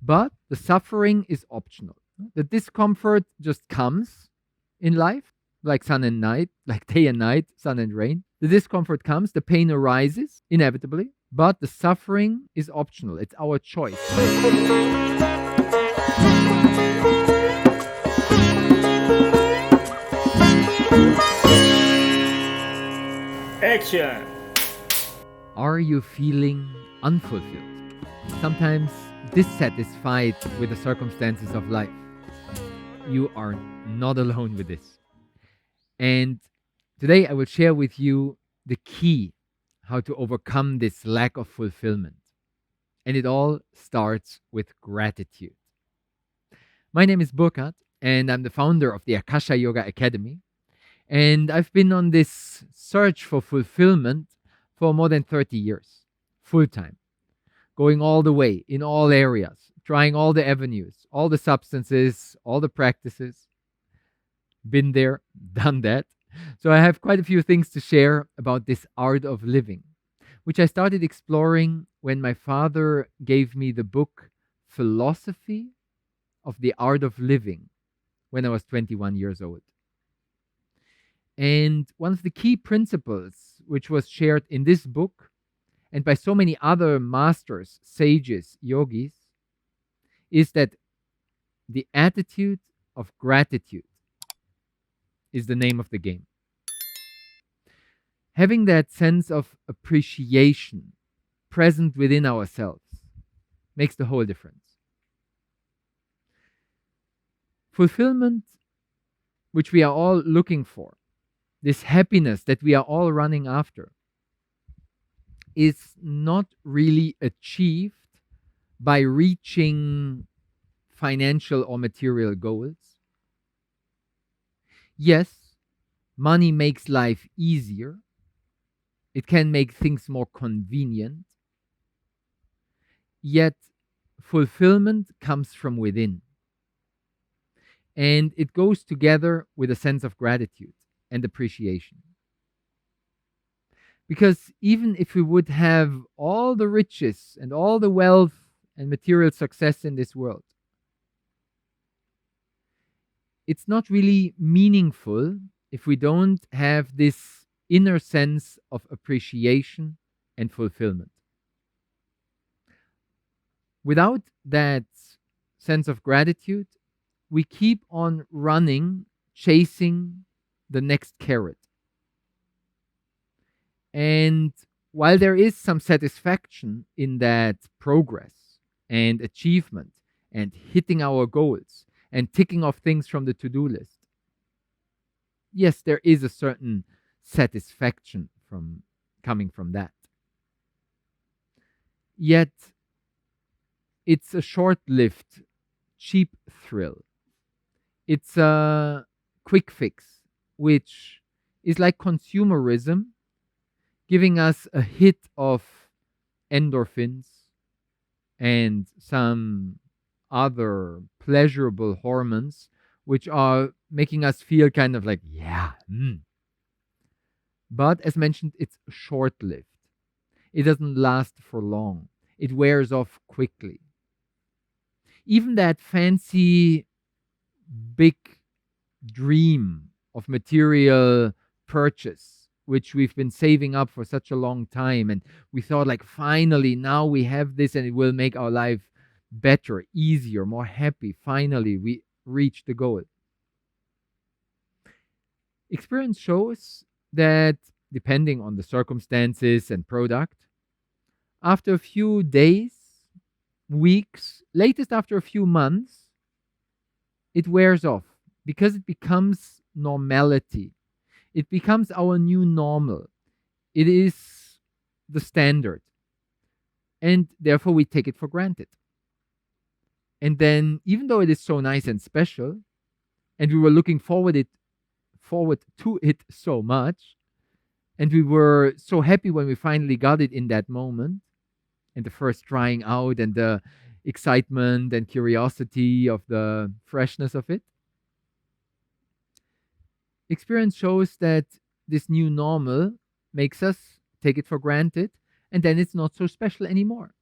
But the suffering is optional. The discomfort just comes in life, like sun and night, like day and night, sun and rain. The discomfort comes, the pain arises inevitably, but the suffering is optional. It's our choice. Action! Are you feeling unfulfilled? Sometimes dissatisfied with the circumstances of life? You are not alone with this. And today I will share with you the key how to overcome this lack of fulfillment. And it all starts with gratitude. My name is Burkhard, and I'm the founder of the Akasha Yoga Academy. And I've been on this search for fulfillment for more than 30 years, full time, going all the way in all areas, trying all the avenues, all the substances, all the practices. Been there, done that. So I have quite a few things to share about this art of living, which I started exploring when my father gave me the book Philosophy of the Art of Living when I was 21 years old. And one of the key principles which was shared in this book and by so many other masters, sages, yogis, is that the attitude of gratitude is the name of the game. Having that sense of appreciation present within ourselves makes the whole difference. Fulfillment, which we are all looking for, this happiness that we are all running after, is not really achieved by reaching financial or material goals. Yes, money makes life easier. It can make things more convenient. Yet, fulfillment comes from within. And it goes together with a sense of gratitude and appreciation. Because even if we would have all the riches and all the wealth and material success in this world, it's not really meaningful if we don't have this inner sense of appreciation and fulfillment. Without that sense of gratitude, we keep on running, chasing the next carrot. And while there is some satisfaction in that progress and achievement and hitting our goals and ticking off things from the to-do list, yes, there is a certain satisfaction from coming from that. Yet it's a short-lived, cheap thrill. It's a quick fix, which is like consumerism, giving us a hit of endorphins and some other pleasurable hormones, which are making us feel kind of like, yeah. But as mentioned, it's short lived. It doesn't last for long, it wears off quickly. Even that fancy, big dream of material purchase, which we've been saving up for such a long time, and we thought, like, finally, now we have this and it will make our life better, easier, more happy. Finally, we reach the goal. Experience shows that depending on the circumstances and product, after a few days, weeks, latest after a few months, it wears off because it becomes normality. It becomes our new normal. It is the standard. And therefore, we take it for granted. And then, even though it is so nice and special, and we were looking forward to it so much, and we were so happy when we finally got it in that moment, and the first trying out, and the excitement and curiosity of the freshness of it. Experience shows that this new normal makes us take it for granted, and then it's not so special anymore.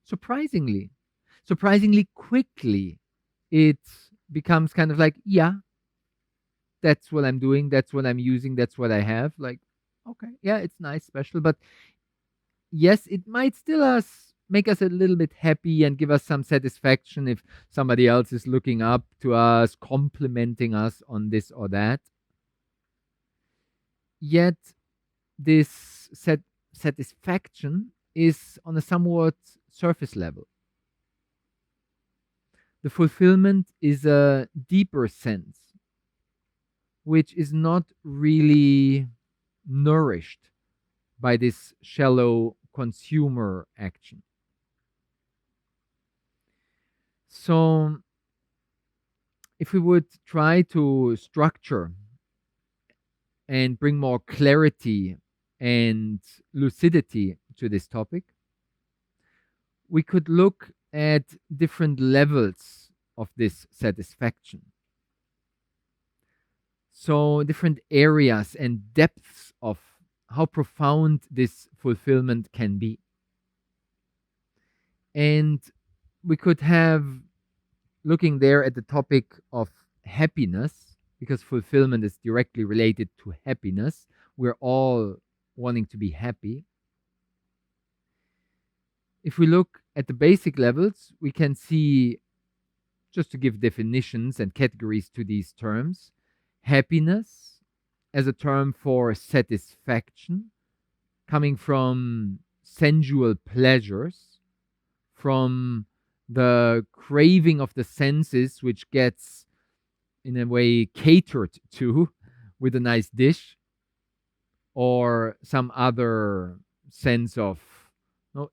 Surprisingly. surprisingly quickly, it becomes kind of like, yeah, that's what I'm doing, that's what I'm using, that's what I have. Like, okay, yeah, it's nice, special, but yes, it might still make us a little bit happy and give us some satisfaction if somebody else is looking up to us, complimenting us on this or that. Yet this satisfaction is on a somewhat surface level. The fulfillment is a deeper sense, which is not really nourished by this shallow consumer action. So, if we would try to structure and bring more clarity and lucidity to this topic, we could look at different levels of this satisfaction. So, different areas and depths of how profound this fulfillment can be. And we could have looking there at the topic of happiness, because fulfillment is directly related to happiness. We're all wanting to be happy. If we look at the basic levels, we can see, just to give definitions and categories to these terms, happiness as a term for satisfaction, coming from sensual pleasures, from the craving of the senses, which gets in a way catered to with a nice dish or some other sense of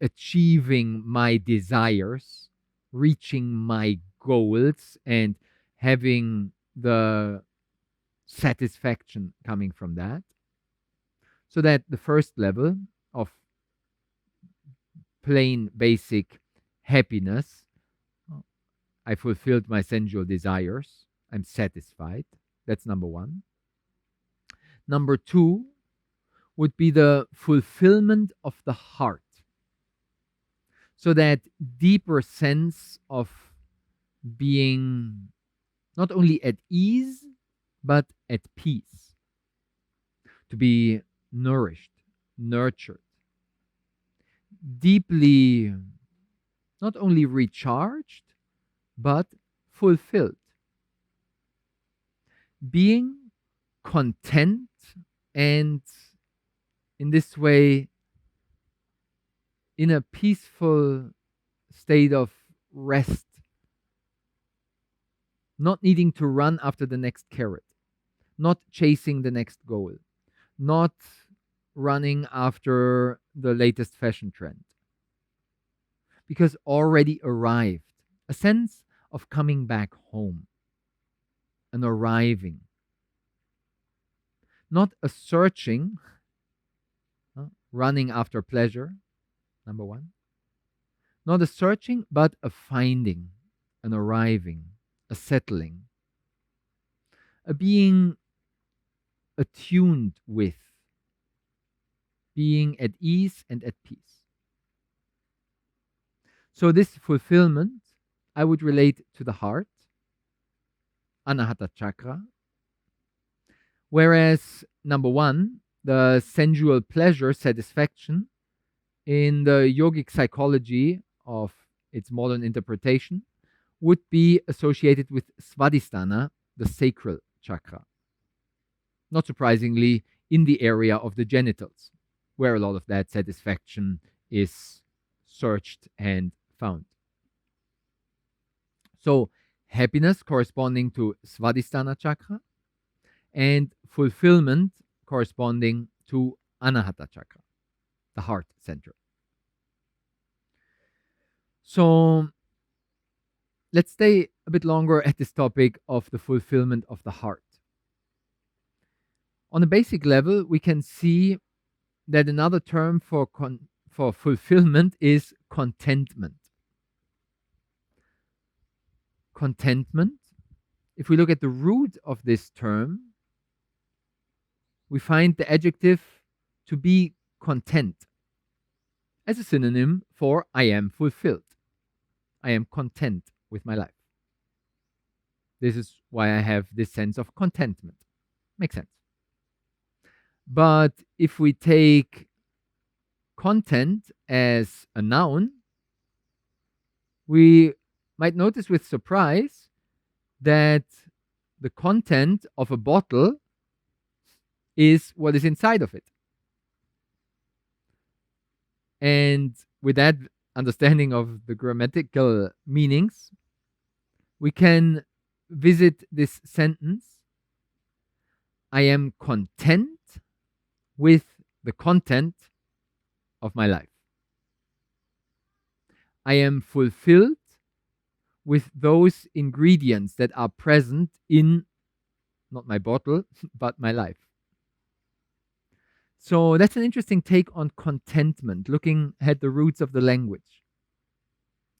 achieving my desires, reaching my goals, and having the satisfaction coming from that. So that the first level of plain basic happiness, I fulfilled my sensual desires, I'm satisfied. That's number one. Number two would be the fulfillment of the heart. So that deeper sense of being not only at ease, but at peace. To be nourished, nurtured, deeply not only recharged, but fulfilled. Being content and in this way in a peaceful state of rest, not needing to run after the next carrot, not chasing the next goal, not running after the latest fashion trend, because already arrived, a sense of coming back home, an arriving, not a searching, running after pleasure, number one. Not a searching, but a finding, an arriving, a settling, a being attuned with, being at ease and at peace. So, this fulfillment I would relate to the heart, Anahata chakra, whereas number one, the sensual pleasure, satisfaction, in the yogic psychology of its modern interpretation, would be associated with Svadhisthana, the sacral chakra. Not surprisingly, in the area of the genitals, where a lot of that satisfaction is searched and found. So, happiness corresponding to Svadhisthana chakra, and fulfillment corresponding to Anahata chakra, the heart center. So, let's stay a bit longer at this topic of the fulfillment of the heart. On a basic level, we can see that another term for fulfillment is contentment. Contentment, if we look at the root of this term, we find the adjective to be content as a synonym for I am fulfilled. I am content with my life. This is why I have this sense of contentment. Makes sense. But if we take content as a noun, we might notice with surprise that the content of a bottle is what is inside of it. And with that understanding of the grammatical meanings, we can visit this sentence: I am content with the content of my life. I am fulfilled with those ingredients that are present in not my bottle, but my life. So that's an interesting take on contentment, looking at the roots of the language.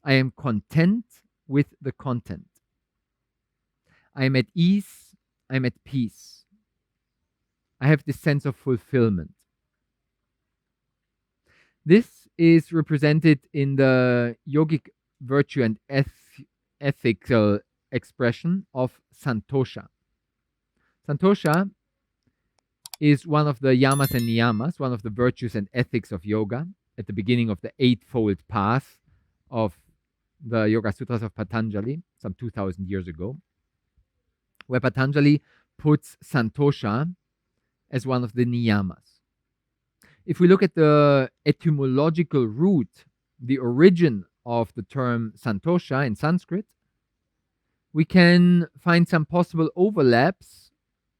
I am content with the content. I am at ease. I'm at peace. I have this sense of fulfillment. This is represented in the yogic virtue and ethical expression of Santosha. Santosha is one of the yamas and niyamas, one of the virtues and ethics of yoga at the beginning of the eightfold path of the Yoga Sutras of Patanjali some 2000 years ago, where Patanjali puts Santosha as one of the niyamas. If we look at the etymological root, the origin of the term Santosha in Sanskrit, we can find some possible overlaps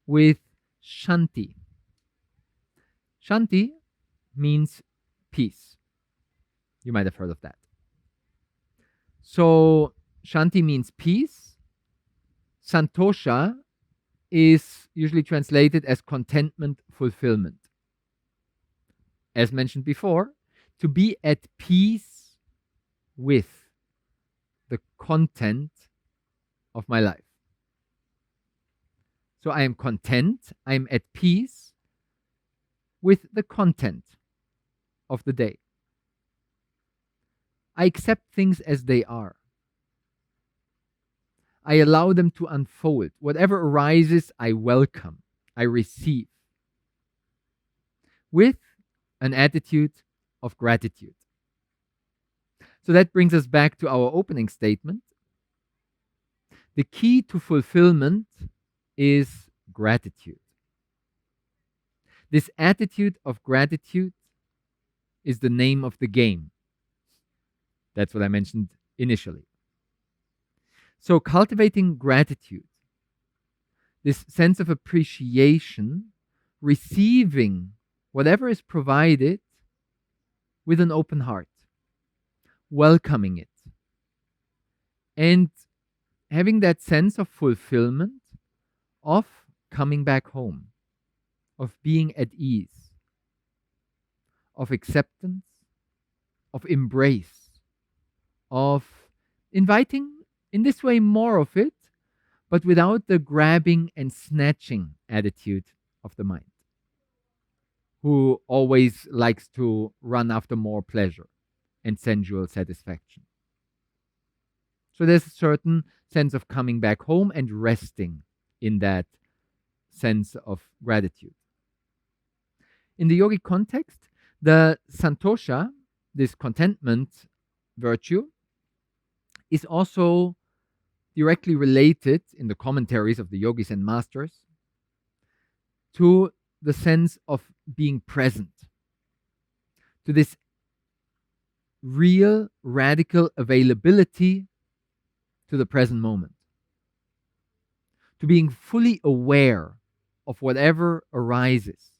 with Shanti. Shanti means peace. You might have heard of that. So Shanti means peace. Santosha is usually translated as contentment, fulfillment. As mentioned before, to be at peace with the content of my life. So I am content, I'm at peace with the content of the day. I accept things as they are. I allow them to unfold. Whatever arises, I welcome, I receive, with an attitude of gratitude. So that brings us back to our opening statement. The key to fulfillment is gratitude. This attitude of gratitude is the name of the game. That's what I mentioned initially. So cultivating gratitude, this sense of appreciation, receiving whatever is provided with an open heart, welcoming it, and having that sense of fulfillment, of coming back home, of being at ease, of acceptance, of embrace, of inviting in this way more of it, but without the grabbing and snatching attitude of the mind, who always likes to run after more pleasure and sensual satisfaction. So there's a certain sense of coming back home and resting in that sense of gratitude. In the yogic context, the Santosha, this contentment virtue, is also directly related in the commentaries of the yogis and masters to the sense of being present, to this real, radical availability to the present moment, to being fully aware of whatever arises,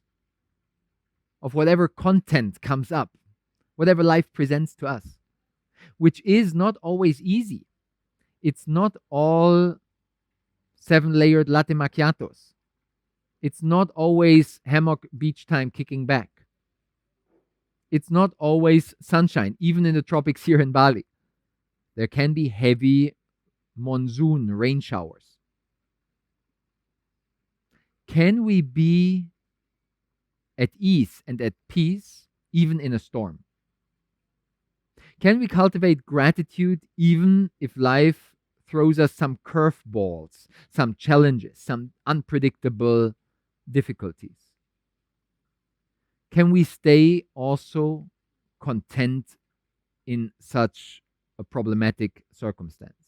of whatever content comes up, whatever life presents to us, which is not always easy. It's not all 7-layered latte macchiatos. It's not always hammock beach time kicking back. It's not always sunshine, even in the tropics here in Bali. There can be heavy monsoon rain showers. Can we be at ease and at peace even in a storm? Can we cultivate gratitude even if life throws us some curveballs, some challenges, some unpredictable difficulties? Can we stay also content in such a problematic circumstance?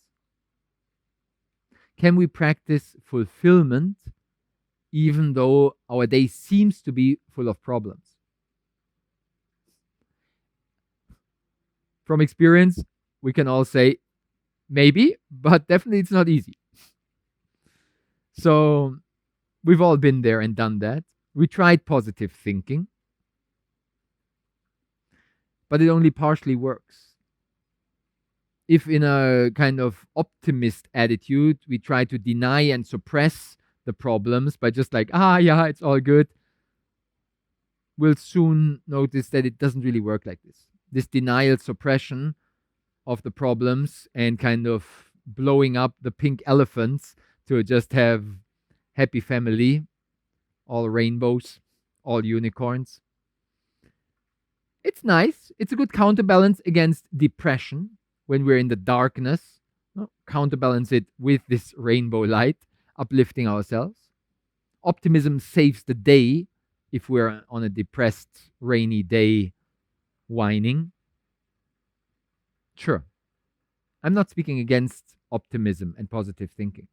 Can we practice fulfillment even though our day seems to be full of problems? From experience, we can all say maybe, but definitely it's not easy. So we've all been there and done that. We tried positive thinking, but it only partially works. If in a kind of optimist attitude, we try to deny and suppress the problems by just like, yeah, it's all good, we'll soon notice that it doesn't really work like this. This denial, suppression of the problems and kind of blowing up the pink elephants to just have happy family, all rainbows, all unicorns. It's nice. It's a good counterbalance against depression when we're in the darkness. Counterbalance it with this rainbow light, uplifting ourselves. Optimism saves the day if we're on a depressed, rainy day whining. Sure. I'm not speaking against optimism and positive thinking.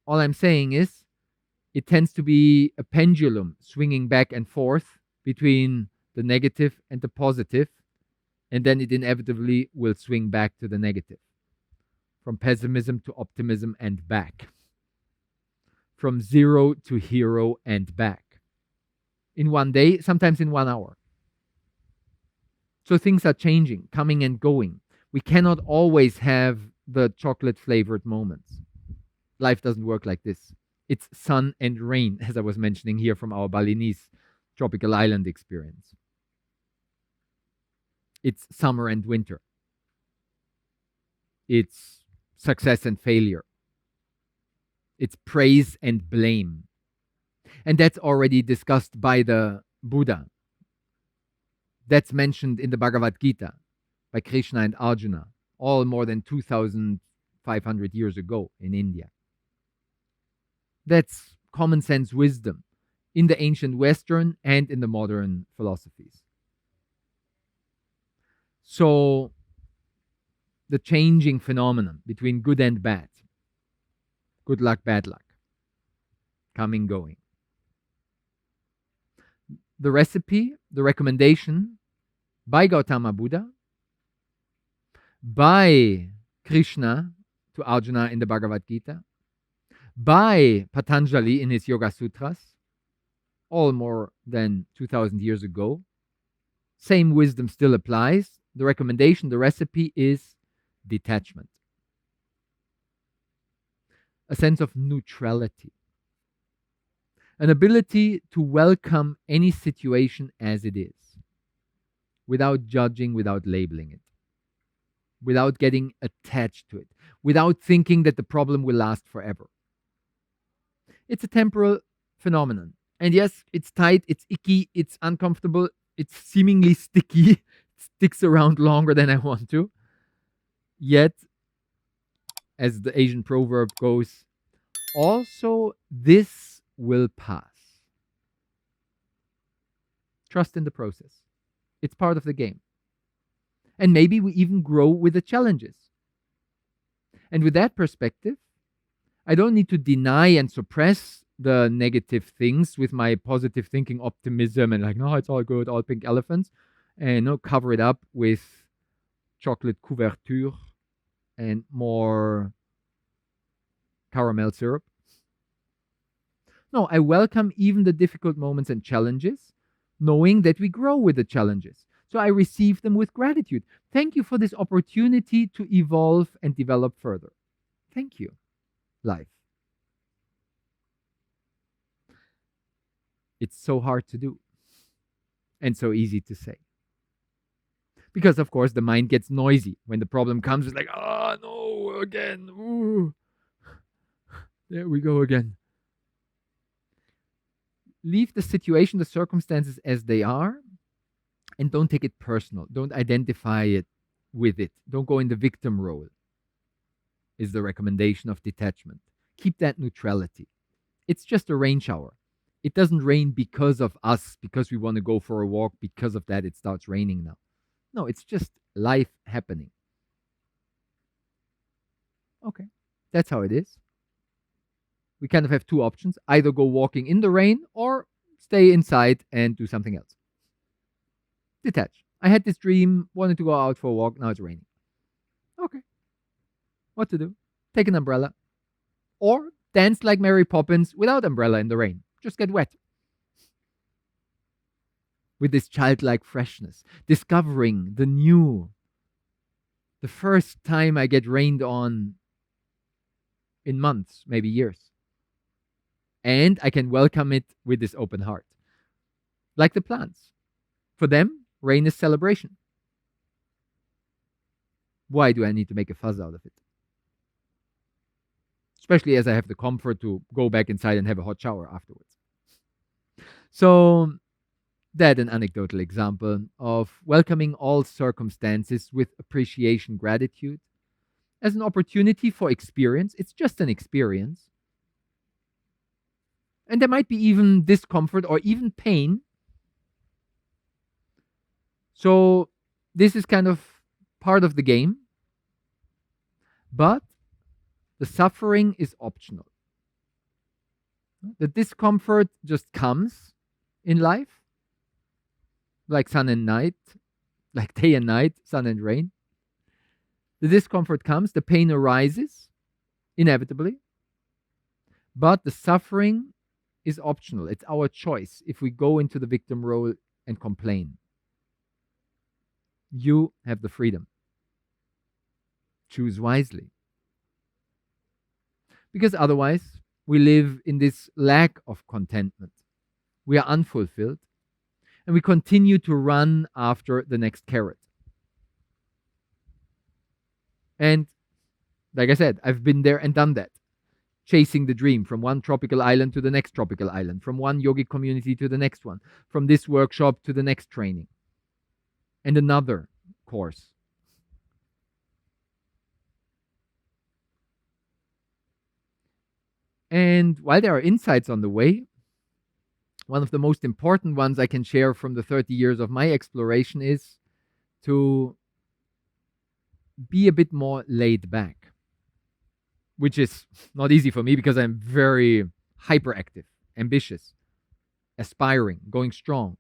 All I'm saying is it tends to be a pendulum swinging back and forth between the negative and the positive, and then it inevitably will swing back to the negative. From pessimism to optimism and back. From zero to hero and back. In one day, sometimes in 1 hour. So things are changing, coming and going. We cannot always have the chocolate flavored moments. Life doesn't work like this. It's sun and rain, as I was mentioning here from our Balinese tropical island experience. It's summer and winter. It's success and failure. It's praise and blame. And that's already discussed by the Buddha. That's mentioned in the Bhagavad Gita by Krishna and Arjuna, all more than 2,500 years ago in India. That's common sense wisdom in the ancient Western and in the modern philosophies. So, the changing phenomenon between good and bad, good luck, bad luck, coming, going. The recipe, the recommendation by Gautama Buddha, by Krishna to Arjuna in the Bhagavad Gita, by Patanjali in his Yoga Sutras, all more than 2,000 years ago. Same wisdom still applies. The recommendation, the recipe is detachment. A sense of neutrality. An ability to welcome any situation as it is, without judging, without labeling it, without getting attached to it, without thinking that the problem will last forever. It's a temporal phenomenon. And yes, it's tight, it's icky, it's uncomfortable, it's seemingly sticky, it sticks around longer than I want to. Yet, as the Asian proverb goes, also this will pass. Trust in the process. It's part of the game. And maybe we even grow with the challenges. And with that perspective, I don't need to deny and suppress the negative things with my positive thinking optimism and like, no, it's all good, all pink elephants, and cover it up with chocolate couverture and more caramel syrup. No, I welcome even the difficult moments and challenges, knowing that we grow with the challenges. So I receive them with gratitude. Thank you for this opportunity to evolve and develop further. Thank you, life. It's so hard to do and so easy to say. Because, of course, the mind gets noisy. When the problem comes, it's like, no, again. Ooh. There we go again. Leave the situation, the circumstances as they are, And don't take it personal. Don't identify it with it. Don't go in the victim role, is the recommendation of detachment. Keep that neutrality. It's just a rain shower. It doesn't rain because of us, because we want to go for a walk. Because of that, it starts raining now. No, it's just life happening. Okay, that's how it is. We kind of have two options: either go walking in the rain or stay inside and do something else. Detach. I had this dream, wanted to go out for a walk, now it's raining. Okay, what to do? Take an umbrella or dance like Mary Poppins without umbrella in the rain. Just get wet. With this childlike freshness, discovering the new. The first time I get rained on in months, maybe years. And I can welcome it with this open heart. Like the plants. For them, rain is celebration. Why do I need to make a fuss out of it? Especially as I have the comfort to go back inside and have a hot shower afterwards. So, that an anecdotal example of welcoming all circumstances with appreciation, gratitude, as an opportunity for experience. It's just an experience. And there might be even discomfort or even pain. So this is kind of part of the game. But the suffering is optional. The discomfort just comes in life, like sun and night, like day and night, sun and rain. The discomfort comes, the pain arises, inevitably. But the suffering is optional. It's our choice if we go into the victim role and complain. You have the freedom. Choose wisely. Because otherwise, we live in this lack of contentment. We are unfulfilled, and we continue to run after the next carrot. And like I said, I've been there and done that. Chasing the dream from one tropical island to the next tropical island, from one yogic community to the next one, from this workshop to the next training, and another course. And while there are insights on the way, one of the most important ones I can share from the 30 years of my exploration is to be a bit more laid back, which is not easy for me because I'm very hyperactive, ambitious, aspiring, going strong.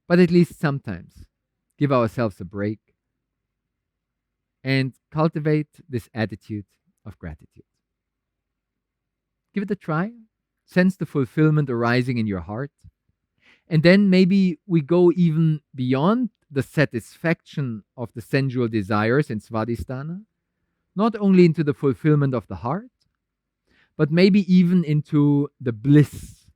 But at least sometimes give ourselves a break and cultivate this attitude of gratitude. Give it a try. Sense the fulfillment arising in your heart. And then maybe we go even beyond the satisfaction of the sensual desires in Svadhisthana, not only into the fulfillment of the heart, but maybe even into the bliss,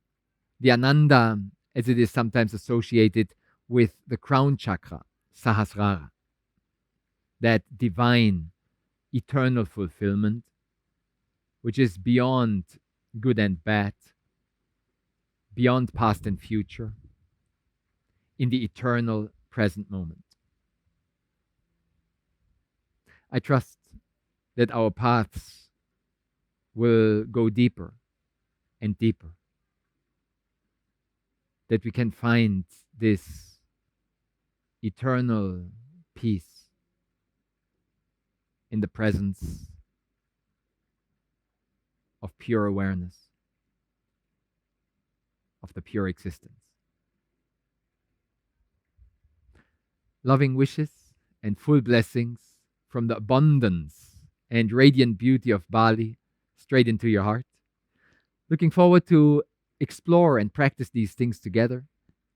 the ananda, as it is sometimes associated with the crown chakra, Sahasrara, that divine, eternal fulfillment, which is beyond good and bad, beyond past and future, in the eternal present moment. I trust that our paths will go deeper and deeper, that we can find this eternal peace in the presence of pure awareness, of the pure existence. Loving wishes and full blessings from the abundance and radiant beauty of Bali straight into your heart. Looking forward to explore and practice these things together.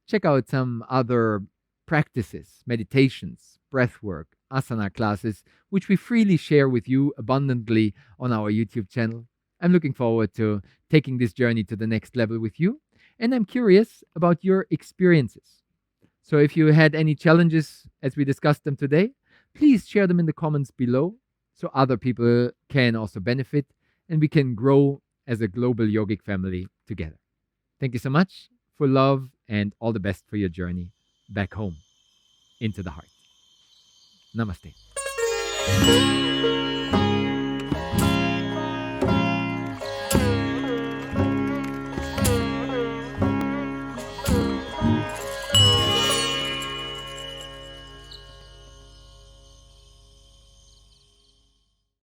Check out some other practices, meditations, breath work, asana classes, which we freely share with you abundantly on our YouTube channel. I'm looking forward to taking this journey to the next level with you, and I'm curious about your experiences. So if you had any challenges as we discussed them today, please share them in the comments below so other people can also benefit and we can grow as a global yogic family together. Thank you so much for love and all the best for your journey. back home into the heart. Namaste.